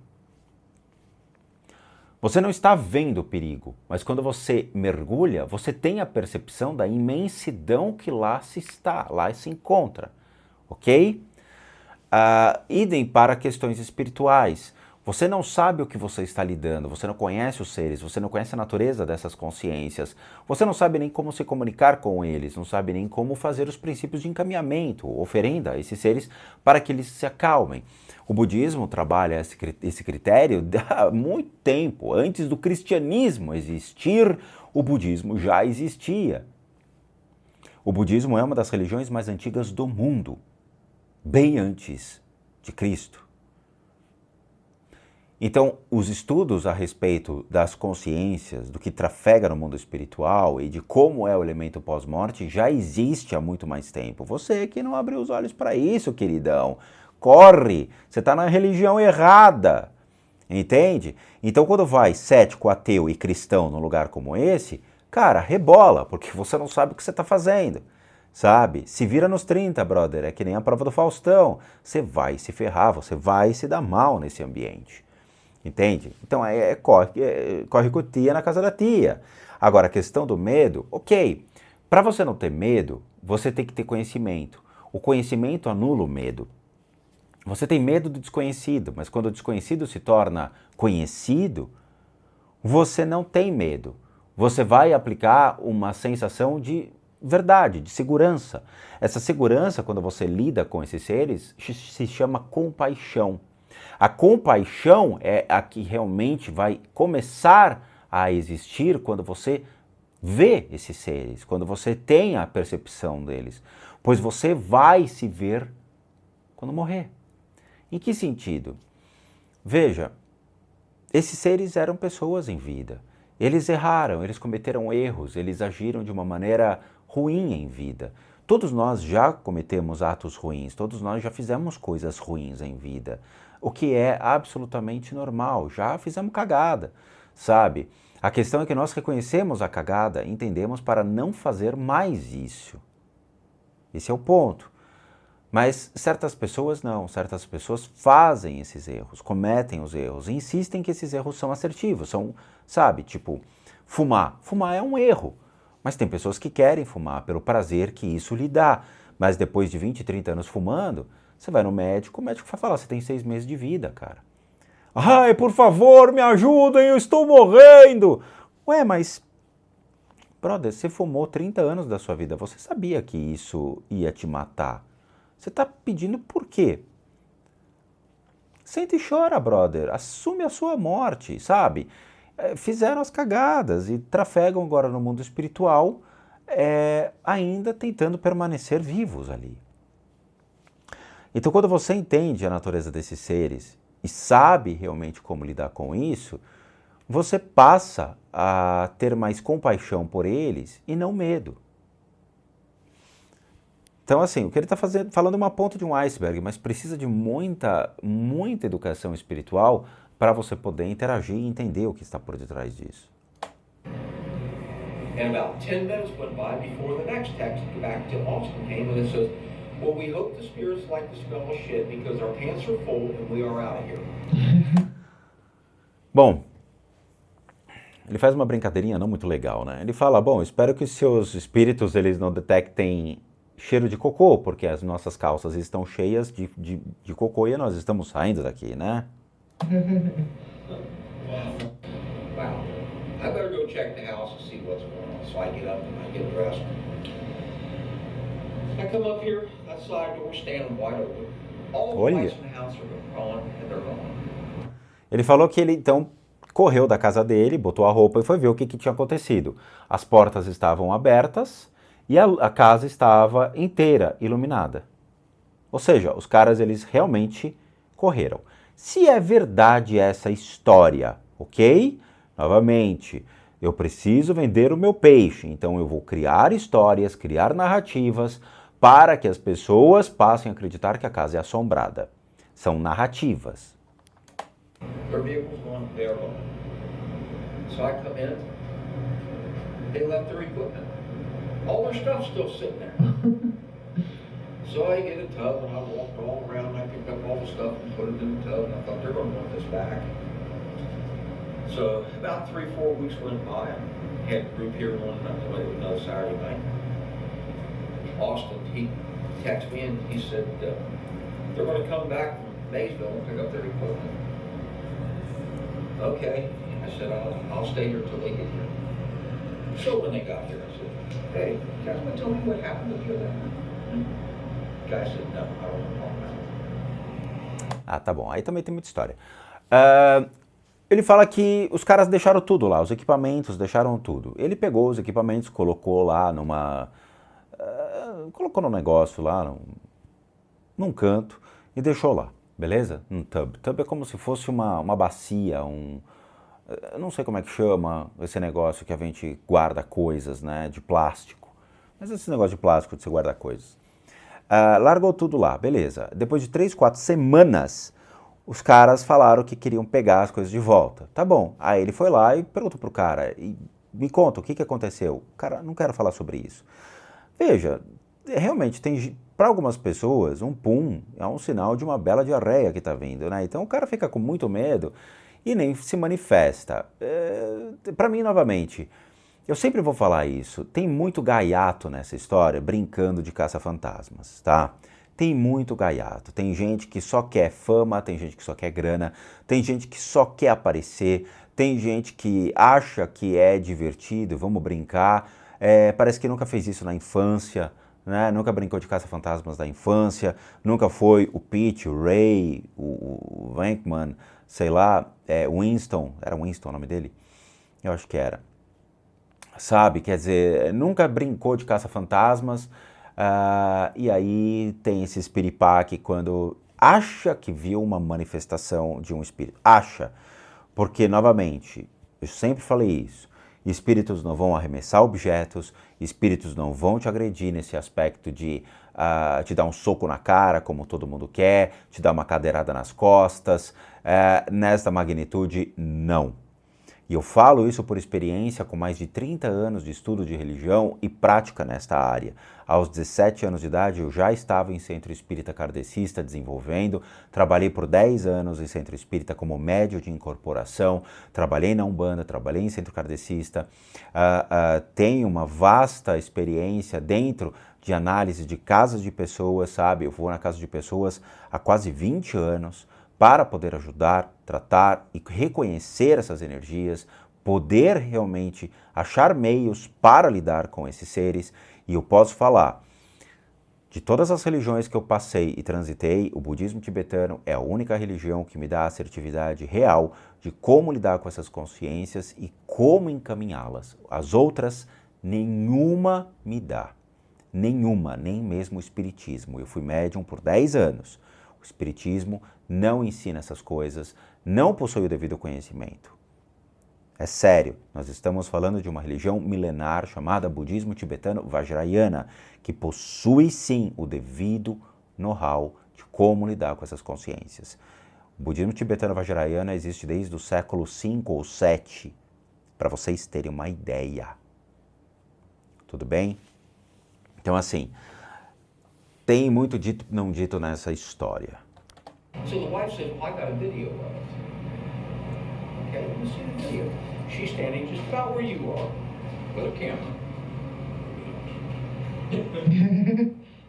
Você não está vendo o perigo, mas quando você mergulha, você tem a percepção da imensidão que lá se encontra. Ok? Idem para questões espirituais. Você não sabe o que você está lidando, você não conhece os seres, você não conhece a natureza dessas consciências, você não sabe nem como se comunicar com eles, não sabe nem como fazer os princípios de encaminhamento, oferenda a esses seres para que eles se acalmem. O budismo trabalha esse critério há muito tempo. Antes do cristianismo existir, o budismo já existia. O budismo é uma das religiões mais antigas do mundo. bem antes de Cristo. Então, os estudos a respeito das consciências, do que trafega no mundo espiritual e de como é o elemento pós-morte já existe há muito mais tempo. Você que não abriu os olhos para isso, queridão, corre, você está na religião errada, entende? Então, quando vai cético, ateu e cristão num lugar como esse, cara, rebola, porque você não sabe o que você está fazendo. Sabe? Se vira nos 30, brother, é que nem a prova do Faustão. Você vai se ferrar, você vai se dar mal nesse ambiente. Entende? Então corre com tia na casa da tia. Agora, a questão do medo, ok. Para você não ter medo, você tem que ter conhecimento. O conhecimento anula o medo. Você tem medo do desconhecido, mas quando o desconhecido se torna conhecido, você não tem medo. Você vai aplicar uma sensação de verdade, de segurança. Essa segurança, quando você lida com esses seres, se chama compaixão. A compaixão é a que realmente vai começar a existir quando você vê esses seres, quando você tem a percepção deles, pois você vai se ver quando morrer. Em que sentido? Veja, esses seres eram pessoas em vida. Eles erraram, eles cometeram erros, eles agiram de uma maneira ruim em vida. Todos nós já cometemos atos ruins, todos nós já fizemos coisas ruins em vida, o que é absolutamente normal, já fizemos cagada, sabe? A questão é que nós reconhecemos a cagada, entendemos para não fazer mais isso. Esse é o ponto. Mas certas pessoas não, certas pessoas fazem esses erros, cometem os erros, insistem que esses erros são assertivos, são, sabe, tipo, fumar. Fumar é um erro. Mas tem pessoas que querem fumar pelo prazer que isso lhe dá. Mas depois de 20, 30 anos fumando, você vai no médico, o médico vai falar, você tem 6 meses de vida, cara. Ai, por favor, me ajudem, eu estou morrendo. Ué, mas, brother, você fumou 30 anos da sua vida, você sabia que isso ia te matar. Você está pedindo por quê? Senta e chora, brother, assume a sua morte, sabe? Fizeram as cagadas e trafegam agora no mundo espiritual, ainda tentando permanecer vivos ali. Então, quando você entende a natureza desses seres e sabe realmente como lidar com isso, você passa a ter mais compaixão por eles e não medo. Então, assim, o que ele está falando é uma ponta de um iceberg, mas precisa de muita educação espiritual para você poder interagir e entender o que está por detrás disso. And about 10 minutes went by before the next text back to Austin came, and it says, well, we hope the spirits like the smell of shit because our pants are full and we are out of here. Bom, ele faz uma brincadeirinha não muito legal, né? Ele fala, bom, espero que os seus espíritos eles não detectem cheiro de cocô, porque as nossas calças estão cheias de cocô e nós estamos saindo daqui, né? Wow. I better go check the house and see what's going on. So I get up and I get dressed. I come up here, that side door standing wide open. All the lights in the house are on and they're gone. Ele falou que ele então correu da casa dele, botou a roupa e foi ver o que tinha acontecido. As portas estavam abertas e a casa estava inteira iluminada. Ou seja, os caras eles realmente correram. Se é verdade essa história, ok? Novamente, eu preciso vender o meu peixe, então eu vou criar histórias, criar narrativas para que as pessoas passem a acreditar que a casa é assombrada. São narrativas. Their vehicle's gone, they're gone. So I come in, they left their equipment. All their stuff's still sitting there. So I get a tub and I walked all around and I picked up all the stuff and put it in the tub and I thought they're going to want this back. So about 3-4 weeks went by. I had a group here another Saturday night. Austin, he texted me and he said they're going to come back from Maysville and pick up their equipment. Okay. I said, I'll stay here till they get here. So when they got here, I said, hey, you guys want to tell me what happened up here that night? The guy said, no, I don't want to talk about it. Ah, tá bom. Aí também tem muita história. Ele fala que os caras deixaram tudo lá, os equipamentos, deixaram tudo. Ele pegou os equipamentos, colocou lá colocou no negócio lá, num canto e deixou lá, beleza? Um tub. Tub é como se fosse uma bacia, eu não sei como é que chama esse negócio que a gente guarda coisas, né, de plástico. Mas esse negócio de plástico de você guardar coisas. Largou tudo lá, beleza. Depois de 3, 4 semanas, os caras falaram que queriam pegar as coisas de volta. Tá bom. Aí ele foi lá e perguntou pro cara, me conta, o que aconteceu? Cara, não quero falar sobre isso. Veja, realmente tem, para algumas pessoas, um pum é um sinal de uma bela diarreia que tá vindo, né? Então o cara fica com muito medo e nem se manifesta. Para mim, novamente, eu sempre vou falar isso, tem muito gaiato nessa história brincando de caça-fantasmas, tá? Tem muito gaiato, tem gente que só quer fama, tem gente que só quer grana, tem gente que só quer aparecer, tem gente que acha que é divertido, vamos brincar, parece que nunca fez isso na infância, né? Nunca brincou de caça-fantasmas na infância, nunca foi o Pete, o Ray, o Venkman, sei lá, Winston, era Winston o nome dele? Eu acho que era. Sabe, quer dizer, nunca brincou de caça-fantasmas, e aí tem esse espiripaque quando acha que viu uma manifestação de um espírito. Acha, porque, novamente, eu sempre falei isso, espíritos não vão arremessar objetos, espíritos não vão te agredir nesse aspecto de te dar um soco na cara, como todo mundo quer, te dar uma cadeirada nas costas, nesta magnitude, não. E eu falo isso por experiência com mais de 30 anos de estudo de religião e prática nesta área. Aos 17 anos de idade eu já estava em centro espírita kardecista desenvolvendo, trabalhei por 10 anos em centro espírita como médio de incorporação, trabalhei na Umbanda, trabalhei em centro kardecista, tenho uma vasta experiência dentro de análise de casas de pessoas, sabe? Eu vou na casa de pessoas há quase 20 anos, para poder ajudar, tratar e reconhecer essas energias, poder realmente achar meios para lidar com esses seres. E eu posso falar, de todas as religiões que eu passei e transitei, o budismo tibetano é a única religião que me dá assertividade real de como lidar com essas consciências e como encaminhá-las. As outras, nenhuma me dá. Nenhuma, nem mesmo o espiritismo. Eu fui médium por 10 anos. O espiritismo não ensina essas coisas, não possui o devido conhecimento. É sério, nós estamos falando de uma religião milenar chamada budismo tibetano Vajrayana, que possui sim o devido know-how de como lidar com essas consciências. O budismo tibetano Vajrayana existe desde o século V ou VII, para vocês terem uma ideia. Tudo bem? Então assim, tem muito dito não dito nessa história. So the wife said, well, I got a video of it. Okay, let me see the video. She's standing just about where you are, with her camera.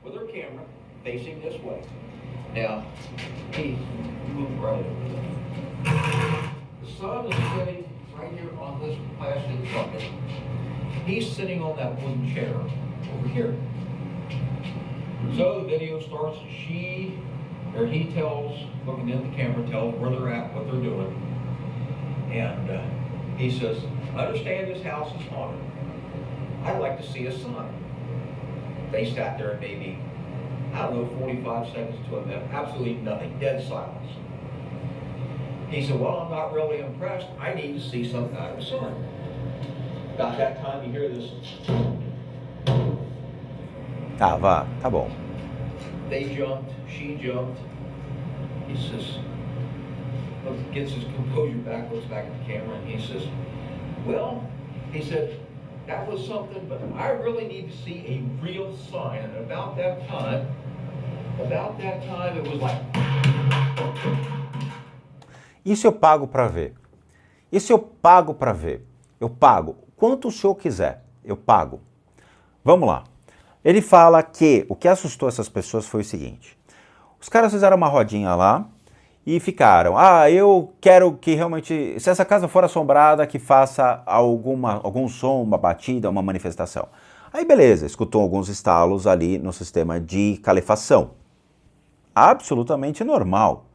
With her camera, facing this way. Now, he moved right over there. The son is sitting right here on this plastic bucket. He's sitting on that wooden chair over here. So the video starts, he tells, looking in the camera, tells where they're at, what they're doing. And he says, I understand this house is haunted. I'd like to see a sign. They sat there maybe, I don't know, 45 seconds to a minute, absolutely nothing, dead silence. He said, well, I'm not really impressed. I need to see some kind of sign. About that time you hear this. Ah, vá, tá bom. They jumped, she jumped. He says, gets his composure back, looks back at the camera, and he says, well, he said, that was something, but I really need to see a real sign. And about that time, it was like... Isso eu pago para ver. Isso eu pago para ver. Eu pago. Quanto o senhor quiser, eu pago. Vamos lá. Ele fala que o que assustou essas pessoas foi o seguinte. Os caras fizeram uma rodinha lá e ficaram, eu quero que realmente, se essa casa for assombrada, que faça algum som, uma batida, uma manifestação. Aí beleza, escutou alguns estalos ali no sistema de calefação. Absolutamente normal,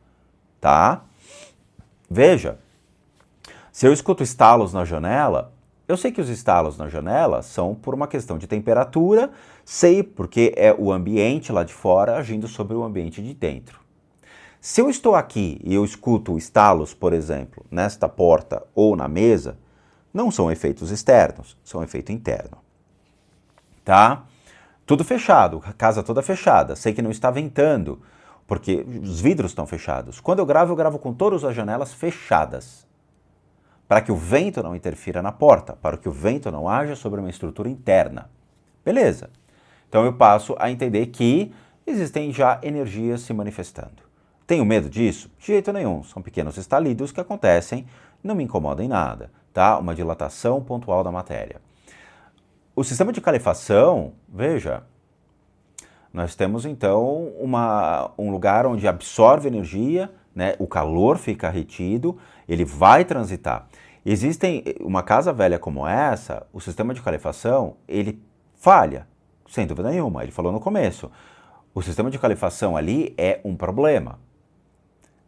tá? Veja, se eu escuto estalos na janela, Eu sei que os estalos na janela são por uma questão de temperatura, sei porque é o ambiente lá de fora agindo sobre o ambiente de dentro. Se eu estou aqui e eu escuto estalos, por exemplo, nesta porta ou na mesa, não são efeitos externos, são efeito interno. Tá? Tudo fechado, a casa toda fechada. Sei que não está ventando, porque os vidros estão fechados. Quando eu gravo com todas as janelas fechadas, para que o vento não interfira na porta, para que o vento não haja sobre uma estrutura interna. Beleza. Então eu passo a entender que existem já energias se manifestando. Tenho medo disso? De jeito nenhum. São pequenos estalidos que acontecem, não me incomodam em nada, tá? Uma dilatação pontual da matéria. O sistema de calefação, veja, nós temos então um lugar onde absorve energia, né? O calor fica retido, ele vai transitar. Uma casa velha como essa, o sistema de calefação, ele falha, sem dúvida nenhuma. Ele falou no começo, o sistema de calefação ali é um problema.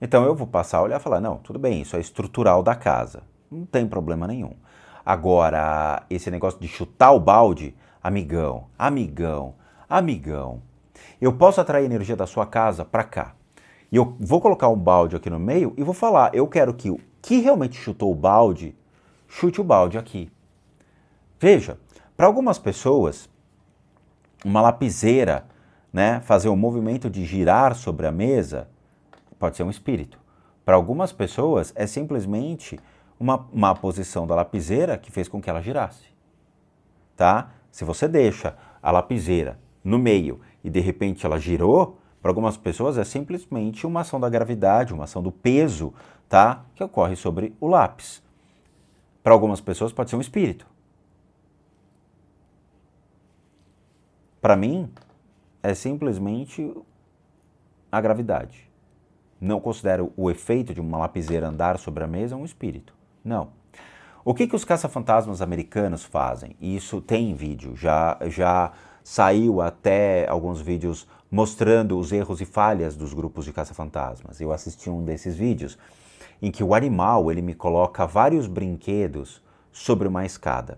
Então eu vou passar a olhar e falar, não, tudo bem, isso é estrutural da casa, não tem problema nenhum. Agora, esse negócio de chutar o balde, amigão, eu posso atrair energia da sua casa para cá. E eu vou colocar um balde aqui no meio e vou falar, eu quero que o que realmente chutou o balde, chute o balde aqui. Veja, para algumas pessoas, uma lapiseira, né, fazer um movimento de girar sobre a mesa, pode ser um espírito. Para algumas pessoas, é simplesmente uma má posição da lapiseira que fez com que ela girasse. Tá? Se você deixa a lapiseira no meio e de repente ela girou, para algumas pessoas é simplesmente uma ação da gravidade, uma ação do peso, tá? Que ocorre sobre o lápis. Para algumas pessoas pode ser um espírito. Para mim, é simplesmente a gravidade. Não considero o efeito de uma lapiseira andar sobre a mesa um espírito. Não. O que os caça-fantasmas americanos fazem? Isso tem em vídeo, já saiu até alguns vídeos mostrando os erros e falhas dos grupos de caça-fantasmas. Eu assisti um desses vídeos em que o animal ele me coloca vários brinquedos sobre uma escada.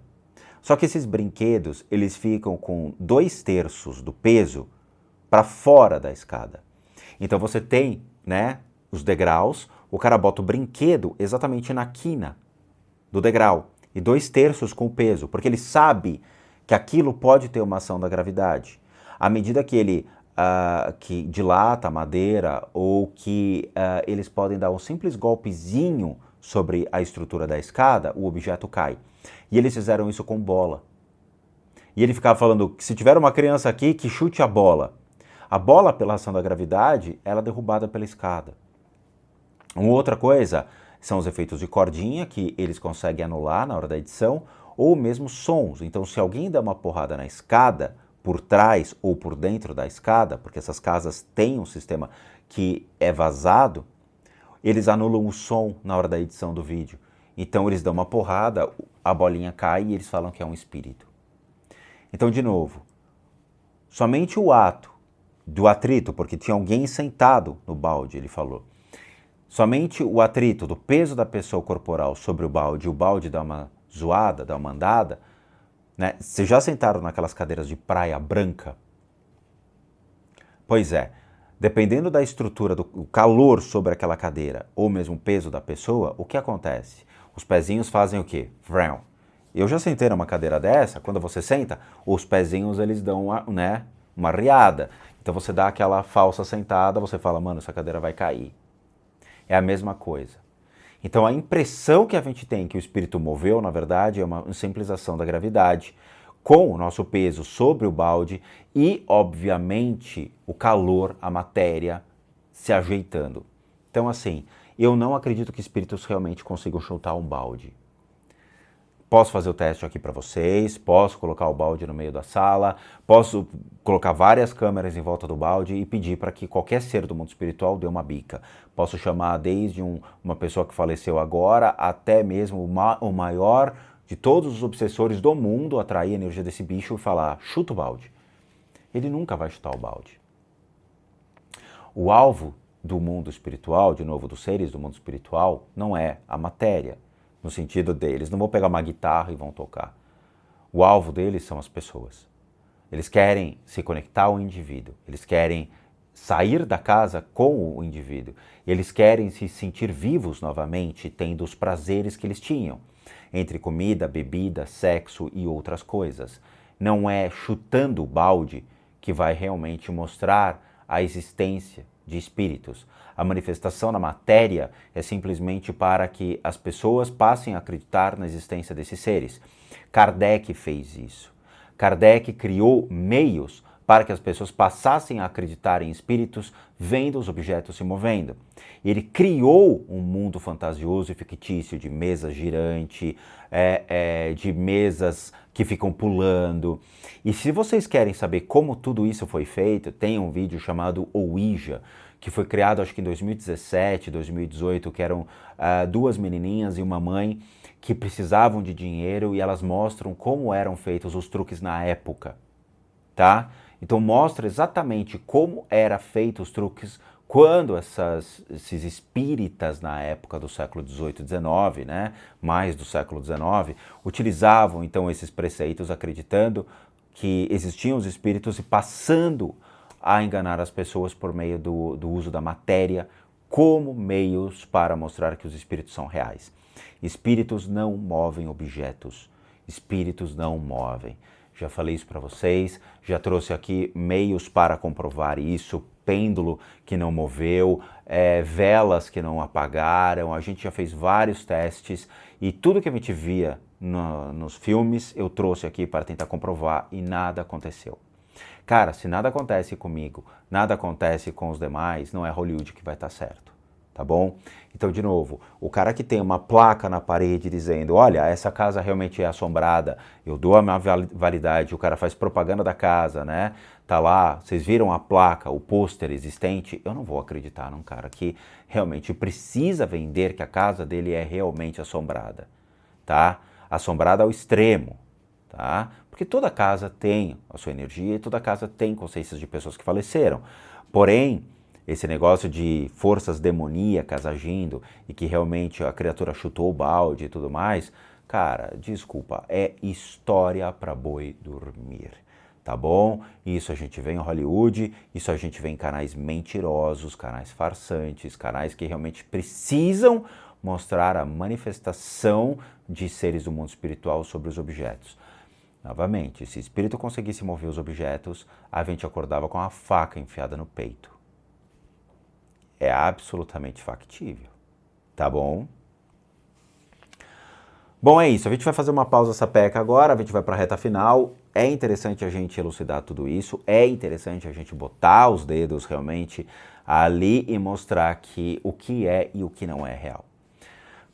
Só que esses brinquedos eles ficam com 2/3 do peso para fora da escada. Então você tem, né, os degraus, o cara bota o brinquedo exatamente na quina do degrau e 2/3 com o peso, porque ele sabe que aquilo pode ter uma ação da gravidade. À medida que ele que dilata a madeira ou que eles podem dar um simples golpezinho sobre a estrutura da escada, o objeto cai. E eles fizeram isso com bola. E ele ficava falando que se tiver uma criança aqui, que chute a bola. A bola, pela ação da gravidade, ela é derrubada pela escada. Uma outra coisa são os efeitos de cordinha, que eles conseguem anular na hora da edição, ou mesmo sons. Então, se alguém dá uma porrada na escada, por trás ou por dentro da escada, porque essas casas têm um sistema que é vazado, eles anulam o som na hora da edição do vídeo. Então, eles dão uma porrada, a bolinha cai e eles falam que é um espírito. Então, de novo, somente o ato do atrito, porque tinha alguém sentado no balde, ele falou. Somente o atrito do peso da pessoa corporal sobre o balde dá uma zoada, dá uma andada, né? Vocês já sentaram naquelas cadeiras de praia branca? Pois é, dependendo da estrutura, do calor sobre aquela cadeira, ou mesmo o peso da pessoa, o que acontece? Os pezinhos fazem o quê? Vroom. Eu já sentei numa cadeira dessa, quando você senta, os pezinhos eles dão uma riada. Então você dá aquela falsa sentada, você fala, mano, essa cadeira vai cair. É a mesma coisa. Então a impressão que a gente tem que o espírito moveu, na verdade, é uma simples ação da gravidade, com o nosso peso sobre o balde e, obviamente, o calor, a matéria se ajeitando. Então, assim, eu não acredito que espíritos realmente consigam chutar um balde. Posso fazer o teste aqui para vocês, posso colocar o balde no meio da sala, posso colocar várias câmeras em volta do balde e pedir para que qualquer ser do mundo espiritual dê uma bica. Posso chamar desde uma pessoa que faleceu agora até mesmo o maior de todos os obsessores do mundo, atrair a energia desse bicho e falar, chuta o balde. Ele nunca vai chutar o balde. O alvo do mundo espiritual, de novo, dos seres do mundo espiritual, não é a matéria, no sentido deles, não vão pegar uma guitarra e vão tocar. O alvo deles são as pessoas. Eles querem se conectar ao indivíduo, eles querem sair da casa com o indivíduo, eles querem se sentir vivos novamente, tendo os prazeres que eles tinham, entre comida, bebida, sexo e outras coisas. Não é chutando o balde que vai realmente mostrar a existência de espíritos. A manifestação na matéria é simplesmente para que as pessoas passem a acreditar na existência desses seres. Kardec fez isso. Kardec criou meios para que as pessoas passassem a acreditar em espíritos vendo os objetos se movendo. Ele criou um mundo fantasioso e fictício de mesa girante, de mesas que ficam pulando. E se vocês querem saber como tudo isso foi feito, tem um vídeo chamado Ouija, que foi criado acho que em 2017, 2018, que eram duas menininhas e uma mãe que precisavam de dinheiro e elas mostram como eram feitos os truques na época, tá? Então mostra exatamente como eram feitos os truques quando esses espíritas na época do século XVIII e XIX, né, mais do século XIX, utilizavam então esses preceitos acreditando que existiam os espíritos e passando a enganar as pessoas por meio do uso da matéria como meios para mostrar que os espíritos são reais. Espíritos não movem objetos, espíritos não movem. Já falei isso para vocês, já trouxe aqui meios para comprovar isso, pêndulo que não moveu, velas que não apagaram, a gente já fez vários testes e tudo que a gente via nos filmes eu trouxe aqui para tentar comprovar e nada aconteceu. Cara, se nada acontece comigo, nada acontece com os demais, não é Hollywood que vai estar certo, tá bom? Então, de novo, o cara que tem uma placa na parede dizendo, olha, essa casa realmente é assombrada, eu dou a minha validade, o cara faz propaganda da casa, né? Tá lá, vocês viram a placa, o pôster existente, eu não vou acreditar num cara que realmente precisa vender que a casa dele é realmente assombrada, tá? Assombrada ao extremo, tá? Porque toda casa tem a sua energia e toda casa tem consciências de pessoas que faleceram. Porém, esse negócio de forças demoníacas agindo e que realmente a criatura chutou o balde e tudo mais, cara, desculpa, é história para boi dormir, tá bom? Isso a gente vê em Hollywood, isso a gente vê em canais mentirosos, canais farsantes, canais que realmente precisam mostrar a manifestação de seres do mundo espiritual sobre os objetos. Novamente, se o espírito conseguisse mover os objetos, a gente acordava com a faca enfiada no peito. É absolutamente factível, tá bom? Bom, é isso. A gente vai fazer uma pausa sapeca agora, a gente vai para a reta final. É interessante a gente elucidar tudo isso, é interessante a gente botar os dedos realmente ali e mostrar que o que é e o que não é real.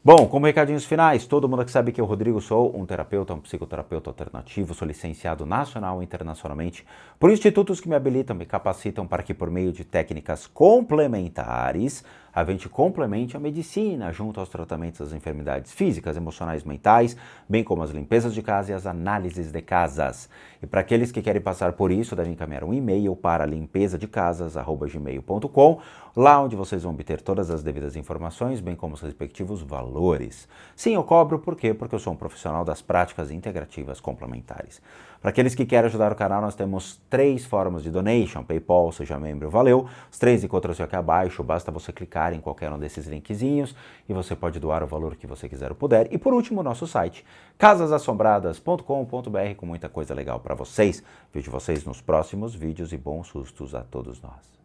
Bom, como recadinhos finais, todo mundo que sabe que eu, Rodrigo, sou um terapeuta, um psicoterapeuta alternativo, sou licenciado nacional e internacionalmente por institutos que me habilitam, me capacitam para que por meio de técnicas complementares a gente complemente a medicina junto aos tratamentos das enfermidades físicas, emocionais, mentais, bem como as limpezas de casa e as análises de casas. E para aqueles que querem passar por isso, devem encaminhar um e-mail para limpezadecasas@gmail.com, lá onde vocês vão obter todas as devidas informações, bem como os respectivos valores. Sim, eu cobro, por quê? Porque eu sou um profissional das práticas integrativas complementares. Para aqueles que querem ajudar o canal, nós temos 3 formas de donation, PayPal, seja membro, valeu. Os 3 encontram-se aqui abaixo, basta você clicar em qualquer um desses linkzinhos e você pode doar o valor que você quiser ou puder. E por último, o nosso site, casasassombradas.com.br, com muita coisa legal para vocês. Vejo vocês nos próximos vídeos e bons sustos a todos nós.